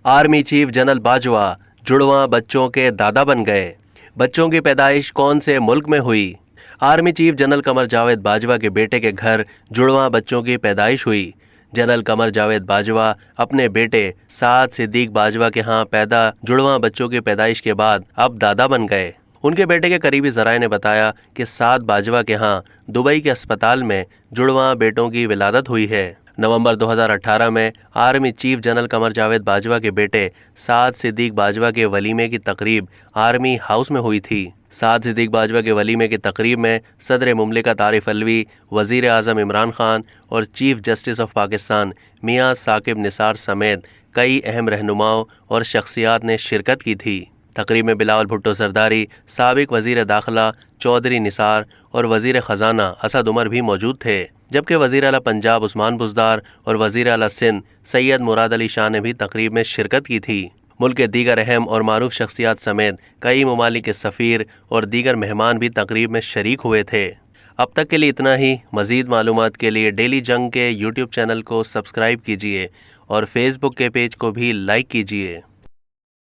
Army chief general Bajwa जुड़वां बच्चों के दादा बन गए। बच्चों की पैदाइश कौन से मुल्क में हुई? Army chief general Qamar Javed Bajwa के बेटे के घर जुड़वां बच्चों की पैदाइश हुई। जनरल कमर जावेद बाजवा अपने बेटे साद सिद्दीक बाजवा के यहाँ पैदा जुड़वां बच्चों की पैदाइश के बाद अब दादा बन गए। उनके बेटे के करीबी ज़राए ने बताया कि साद बाजवा के यहाँ दुबई के अस्पताल में जुड़वां बेटों की विलादत हुई है। नवंबर 2018 में army chief general Qamar Javed Bajwa के बेटे साद सिद्दीक बाजवा के वलीमे की तकरीब आर्मी हाउस में हुई थी। साद सिद्दीक बाजवा के वलीमे की तकरीब में सदर मुमलिकत आरिफ अलवी, वज़ीर आज़म इमरान खान और चीफ जस्टिस ऑफ पाकिस्तान मियां साकिब निसार समेत कई अहम रहनुमाओं और शख्सियात ने शिरकत की थी। तकरीब में बिलावल भुट्टो सरदारी, साबिक वज़ीर दाखिला चौधरी निसार और वज़ीर ख़जाना असद उमर भी मौजूद थे, जबकि वज़ीर आला पंजाब उस्मान बुज़दार और वज़ीर आला सिंध सैयद मुराद अली शाह ने भी तकरीब में शिरकत की थी। मुल्क के दीगर अहम और मारूफ शख्सियात समेत कई ममालिक के सफ़ीर और दीगर मेहमान भी तकरीब में शरीक हुए थे। अब तक के लिए इतना ही। मज़ीद मालूमात के लिए डेली जंग के यूट्यूब चैनल को सब्सक्राइब कीजिए और फेसबुक के पेज को भी लाइक कीजिए।